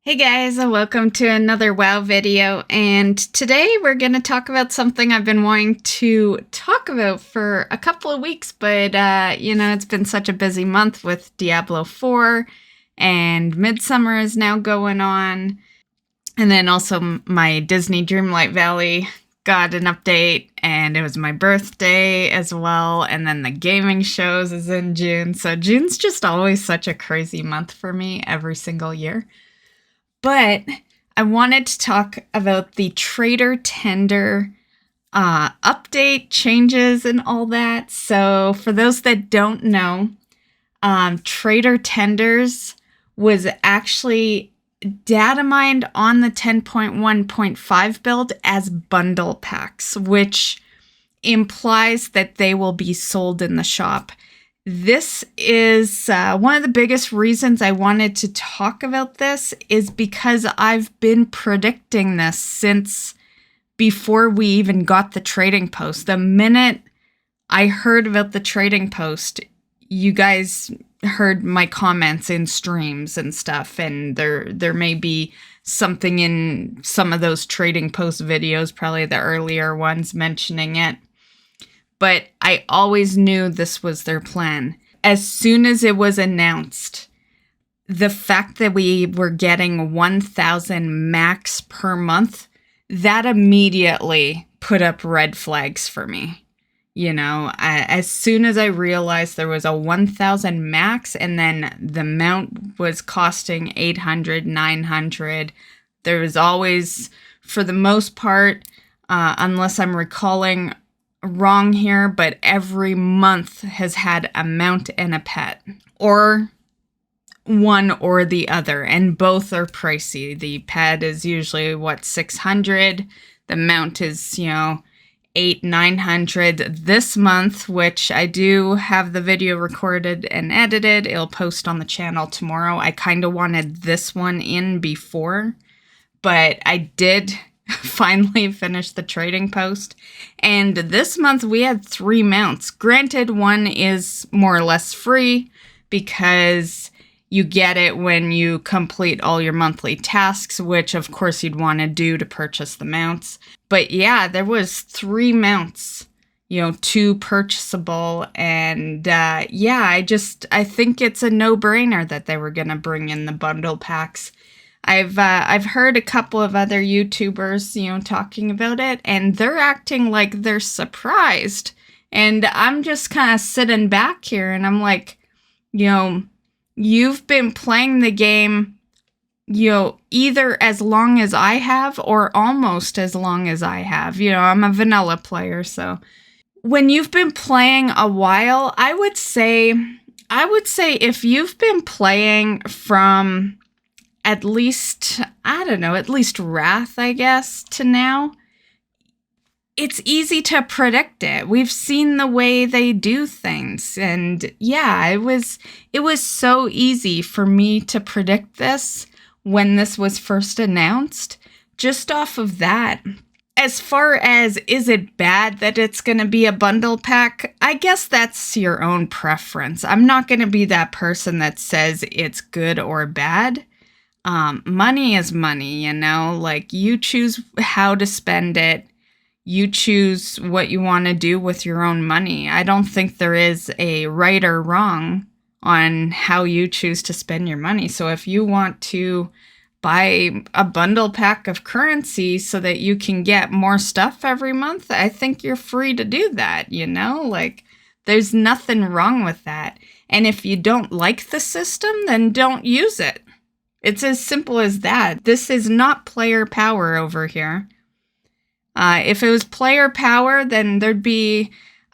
Hey guys, welcome to another WoW video, and today we're going to talk about something I've been wanting to talk about for a couple of weeks, but it's been such a busy month with Diablo 4, and Midsummer is now going on, and then also my Disney Dreamlight Valley got an update, and it was my birthday as well, and then the gaming shows is in June, so June's just always such a crazy month for me every single year. But I wanted to talk about the trader tender update, changes, and all that. So for those that don't know, trader tenders was actually data mined on the 10.1.5 build as bundle packs, which implies that they will be sold in the shop. This is one of the biggest reasons I wanted to talk about this is because I've been predicting this since before we even got the trading post. The minute I heard about the trading post, you guys heard my comments in streams and stuff, and there may be something in some of those trading post videos, probably the earlier ones, mentioning it. But I always knew this was their plan. As soon as it was announced, the fact that we were getting 1,000 max per month, that immediately put up red flags for me. As soon as I realized there was a 1,000 max and then the mount was costing 800, 900, there was always, for the most part, unless I'm recalling wrong here, but every month has had a mount and a pet, or one or the other, and both are pricey. The pet is usually 600, the mount is 800, 900. This month, which I do have the video recorded and edited, it'll post on the channel tomorrow. I kind of wanted this one in before, but I did finally finished the trading post, and this month we had 3 mounts. Granted, one is more or less free because you get it when you complete all your monthly tasks, which of course you'd want to do to purchase the mounts. But yeah, there was 3 mounts, 2 purchasable, and I think it's a no-brainer that they were gonna bring in the bundle packs. I've heard a couple of other YouTubers, talking about it, and they're acting like they're surprised. And I'm just kind of sitting back here, and I'm like, you've been playing the game, either as long as I have or almost as long as I have. I'm a vanilla player, so when you've been playing a while, I would say if you've been playing from at least Wrath, I guess, to now, it's easy to predict it. We've seen the way they do things, and yeah, it was so easy for me to predict this when this was first announced, just off of that. As far as, is it bad that it's going to be a bundle pack? I guess that's your own preference. I'm not going to be that person that says it's good or bad. Money is money, you choose how to spend it. You choose what you want to do with your own money. I don't think there is a right or wrong on how you choose to spend your money. So if you want to buy a bundle pack of currency so that you can get more stuff every month, I think you're free to do that, there's nothing wrong with that. And if you don't like the system, then don't use it. It's as simple as that. This is not player power over here. If it was player power, then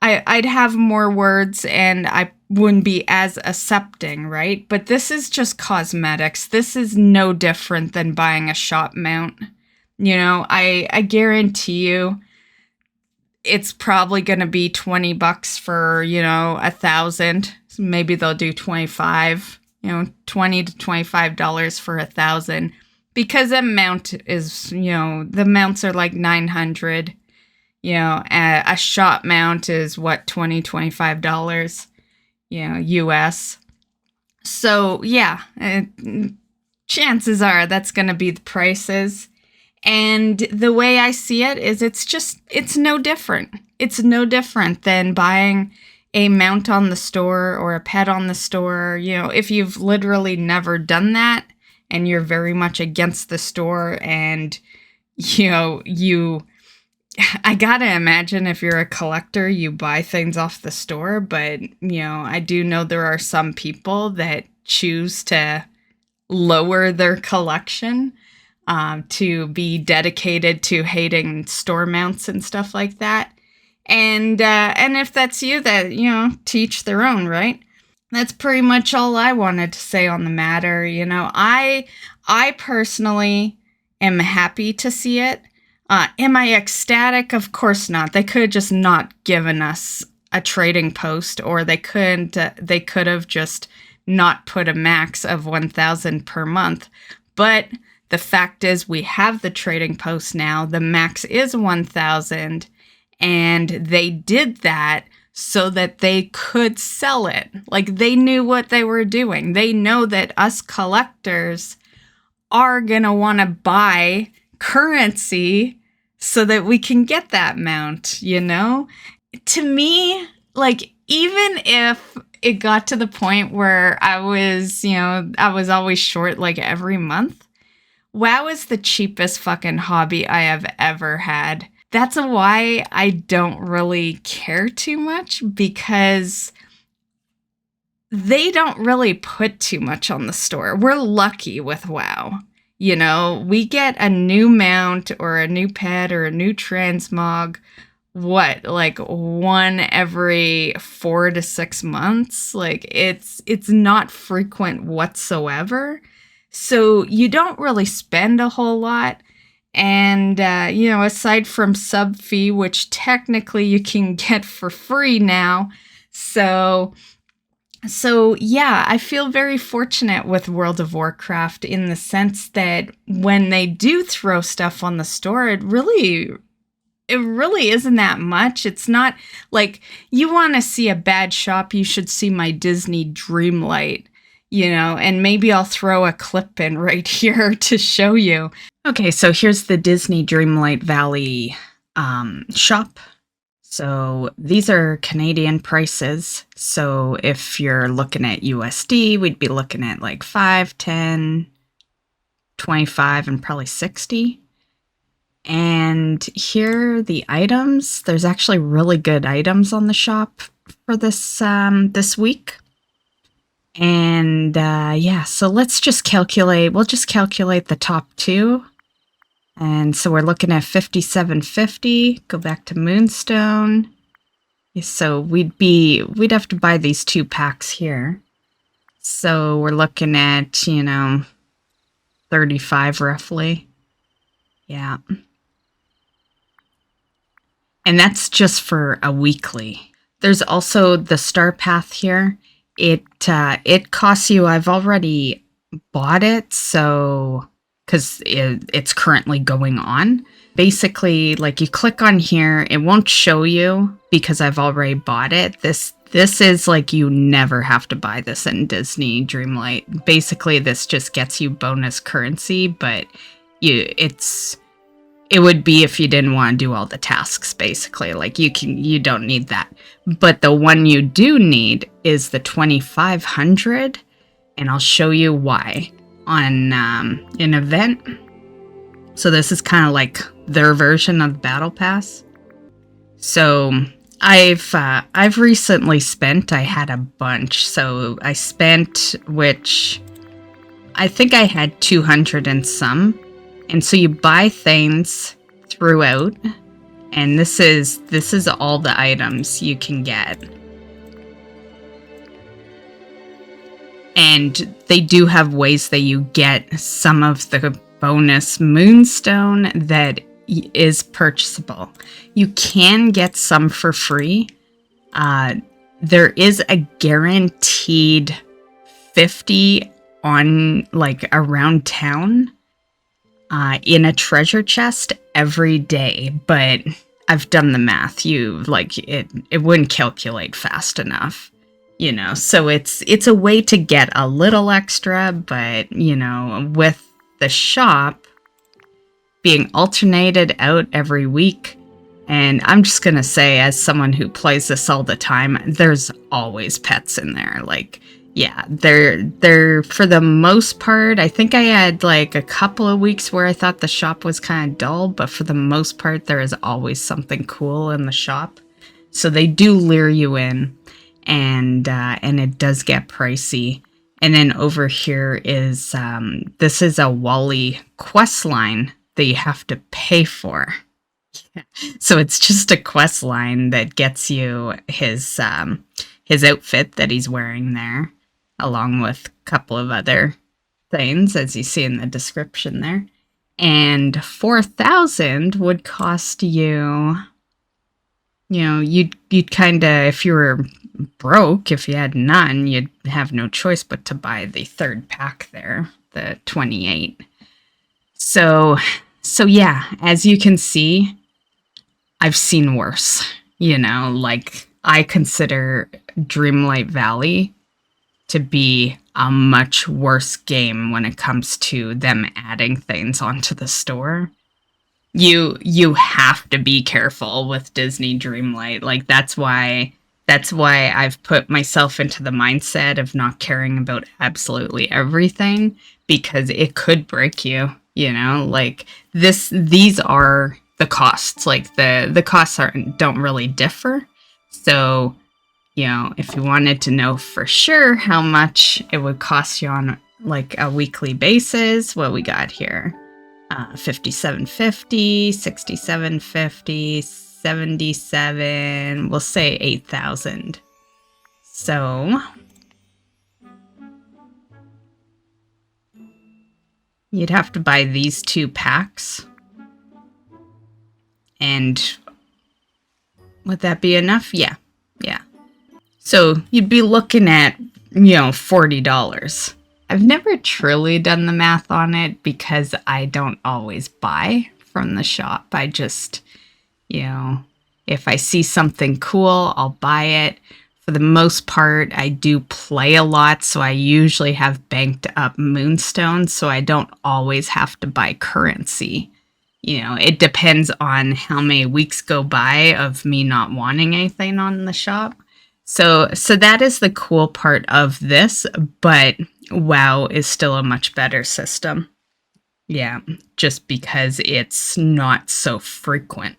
I'd have more words and I wouldn't be as accepting, right? But this is just cosmetics. This is no different than buying a shop mount. I guarantee you it's probably going to be $20 for, 1,000. Maybe they'll do 25. $20 to $25 for 1,000, because a mount is, the mounts are like 900. A shop mount is $20, $25, US. So yeah, chances are that's going to be the prices. And the way I see it is it's no different. It's no different than buying a mount on the store or a pet on the store. You know, if you've literally never done that and you're very much against the store and, you know, I gotta imagine if you're a collector, you buy things off the store. But, you know, I do know there are some people that choose to lower their collection to be dedicated to hating store mounts and stuff like that. And if that's you, that, you know, to each their own, right? That's pretty much all I wanted to say on the matter. You know, I personally am happy to see it. Am I ecstatic? Of course not. They could have just not given us a trading post, or they could have just not put a max of 1,000 per month. But the fact is, we have the trading post now. The max is 1,000, and they did that so that they could sell it. Like, they knew what they were doing. They know that us collectors are gonna want to buy currency so that we can get that mount, you know? To me, like, even if it got to the point where I was always short like every month, WoW is the cheapest fucking hobby I have ever had. That's why I don't really care too much, because they don't really put too much on the store. We're lucky with WoW. You know, we get a new mount or a new pet or a new transmog, like one every 4 to 6 months. Like, it's not frequent whatsoever. So you don't really spend a whole lot. And, you know, aside from sub fee, which technically you can get for free now. So yeah, I feel very fortunate with World of Warcraft in the sense that when they do throw stuff on the store, it really isn't that much. It's not like, you want to see a bad shop, you should see my Disney Dreamlight, you know, and maybe I'll throw a clip in right here to show you. Okay, so here's the Disney Dreamlight Valley shop. So these are Canadian prices. So if you're looking at USD, we'd be looking at like 5, 10, 25, and probably 60. And here are the items. There's actually really good items on the shop for this week. And yeah, so let's just calculate. We'll just calculate the top two. And so we're looking at 57.50. Go back to Moonstone. So we'd have to buy these 2 packs here. So we're looking at, you know, 35 roughly. Yeah. And that's just for a weekly. There's also the Star Path here. It costs you, I've already bought it, so, because it's currently going on. Basically, like, you click on here, it won't show you because I've already bought it. This is like, you never have to buy this in Disney Dreamlight. Basically, this just gets you bonus currency, but it would be if you didn't want to do all the tasks, basically. Like, you don't need that. But the one you do need is the 2,500, and I'll show you why on an event. So this is kind of like their version of the Battle Pass. So I've recently spent, I had a bunch. So I spent, which I think I had 200 and some. And so you buy things throughout, and this is all the items you can get. And they do have ways that you get some of the bonus Moonstone that is purchasable. You can get some for free. There is a guaranteed 50 on, like, around town. In a treasure chest every day, but I've done the math. It wouldn't calculate fast enough. So it's a way to get a little extra, but, with the shop being alternated out every week, and I'm just going to say, as someone who plays this all the time, there's always pets in there. Like, yeah, they're for the most part, I think I had like a couple of weeks where I thought the shop was kind of dull, but for the most part, there is always something cool in the shop. So they do lure you in, and it does get pricey. And then over here is, this is a Wally quest line that you have to pay for. So it's just a quest line that gets you his outfit that he's wearing there, along with a couple of other things, as you see in the description there. And 4,000 would cost you, you'd kind of, if you were broke, if you had none, you'd have no choice but to buy the third pack there, the 28. So yeah, as you can see, I've seen worse. Like, I consider Dreamlight Valley to be a much worse game when it comes to them adding things onto the store. You have to be careful with Disney Dreamlight. Like, that's why I've put myself into the mindset of not caring about absolutely everything, because it could break you, like these are the costs. Like, the costs don't really differ. So, if you wanted to know for sure how much it would cost you on like a weekly basis, what we got here, $57.50, $67.50, $77, we'll say $8,000. So you'd have to buy these 2 packs. And would that be enough? Yeah. So you'd be looking at, $40. I've never truly done the math on it because I don't always buy from the shop. I just, if I see something cool, I'll buy it. For the most part, I do play a lot, so I usually have banked up moonstones, so I don't always have to buy currency. It depends on how many weeks go by of me not wanting anything on the shop. So that is the cool part of this, but WoW is still a much better system. Yeah, just because it's not so frequent.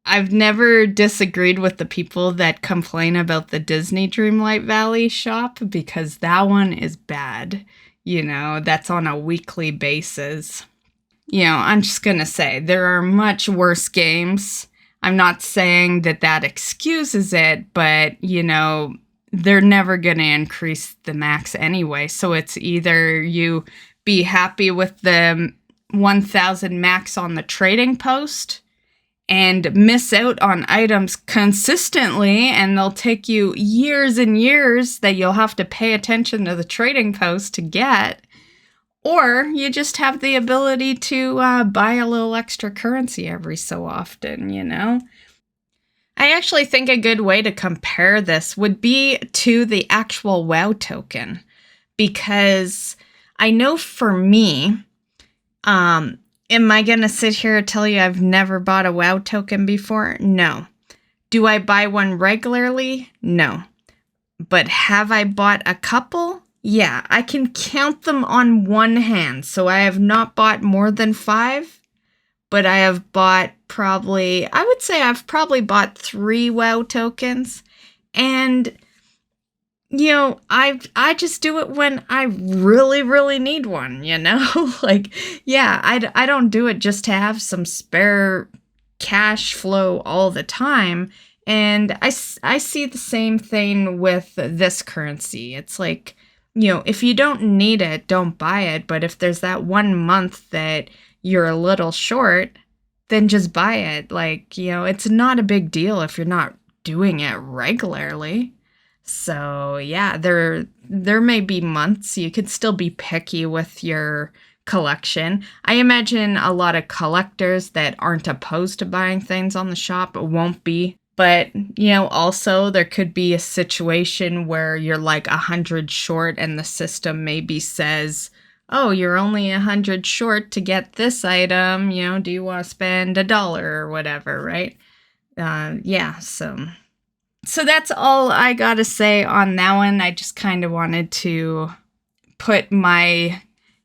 I've never disagreed with the people that complain about the Disney Dreamlight Valley shop, because that one is bad. That's on a weekly basis. I'm just going to say there are much worse games. I'm not saying that excuses it, but, they're never going to increase the max anyway. So it's either you be happy with the 1,000 max on the trading post and miss out on items consistently, and they'll take you years and years that you'll have to pay attention to the trading post to get. Or you just have the ability to buy a little extra currency every so often, I actually think a good way to compare this would be to the actual WoW token. Because I know for me, am I going to sit here and tell you I've never bought a WoW token before? No. Do I buy one regularly? No. But have I bought a couple? Yeah, I can count them on one hand. So I have not bought more than 5, but I have bought I would say I've probably bought 3 WoW tokens. And, I just do it when I really, really need one, Like, yeah, I don't do it just to have some spare cash flow all the time. And I see the same thing with this currency. It's like, if you don't need it, don't buy it. But if there's that 1 month that you're a little short, then just buy it. Like, it's not a big deal if you're not doing it regularly. So yeah, there may be months you could still be picky with your collection. I imagine a lot of collectors that aren't opposed to buying things on the shop won't be. But, also there could be a situation where you're like 100 short and the system maybe says, oh, you're only 100 short to get this item, do you want to spend $1 or whatever, right? So that's all I gotta say on that one. I just kind of wanted to put my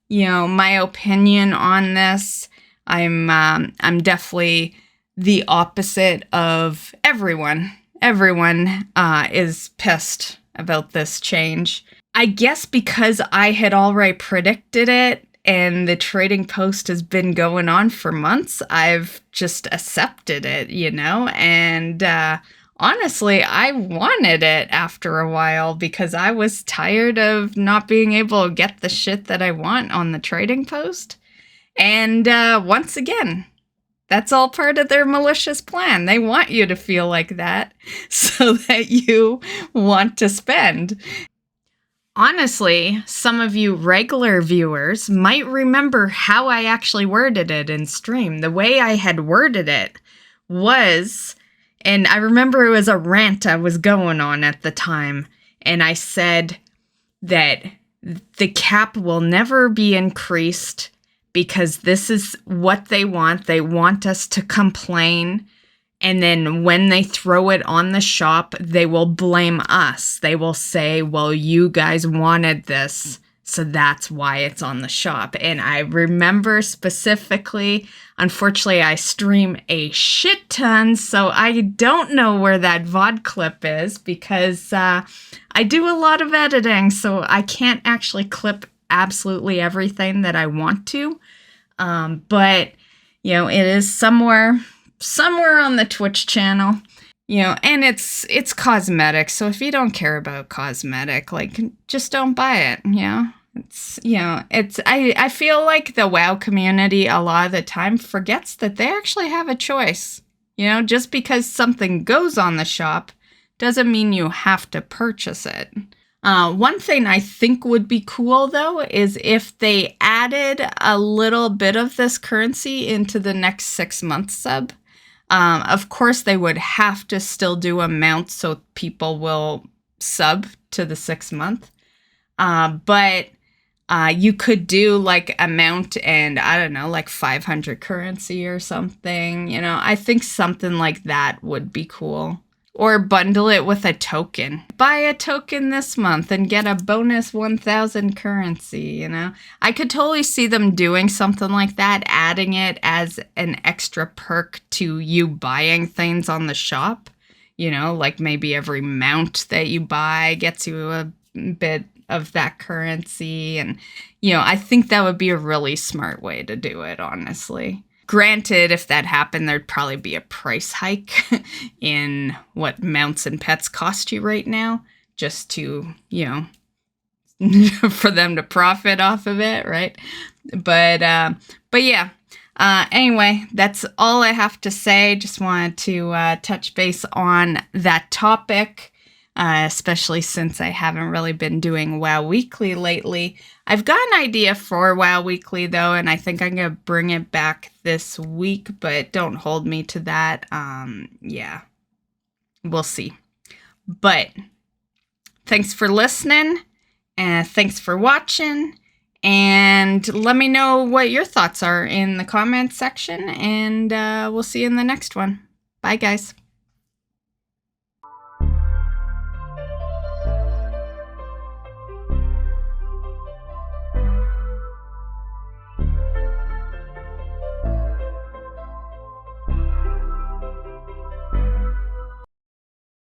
opinion on this. I'm definitely the opposite of everyone. Everyone is pissed about this change. I guess because I had already predicted it and the trading post has been going on for months, I've just accepted it, and honestly, I wanted it after a while because I was tired of not being able to get the shit that I want on the trading post. And once again, that's all part of their malicious plan. They want you to feel like that so that you want to spend. Honestly, some of you regular viewers might remember how I actually worded it in stream. The way I had worded it was, and I remember it was a rant I was going on at the time, and I said that the cap will never be increased because this is what they want. They want us to complain. And then when they throw it on the shop, they will blame us. They will say, well, you guys wanted this, so that's why it's on the shop. And I remember specifically, unfortunately, I stream a shit ton, so I don't know where that VOD clip is because I do a lot of editing, so I can't actually clip absolutely everything that I want to. But, it is somewhere on the Twitch channel, and it's cosmetic. So if you don't care about cosmetic, just don't buy it. I feel like the WoW community a lot of the time forgets that they actually have a choice. Just because something goes on the shop doesn't mean you have to purchase it. One thing I think would be cool, though, is if they added a little bit of this currency into the next 6 month sub. Of course, they would have to still do a mount so people will sub to the 6 month. But you could do a mount and, I don't know, 500 currency or something. I think something like that would be cool. Or bundle it with a token. Buy a token this month and get a bonus 1,000 currency, I could totally see them doing something like that, adding it as an extra perk to you buying things on the shop. Maybe every mount that you buy gets you a bit of that currency. And, I think that would be a really smart way to do it, honestly. Granted, if that happened, there'd probably be a price hike in what mounts and pets cost you right now, just to, for them to profit off of it, right? But yeah. Anyway, that's all I have to say. Just wanted to touch base on that topic, especially since I haven't really been doing WoW Weekly lately. I've got an idea for WoW Weekly, though, and I think I'm going to bring it back this week, but don't hold me to that. Yeah, we'll see. But thanks for listening, and thanks for watching, and let me know what your thoughts are in the comments section, and we'll see you in the next one. Bye, guys.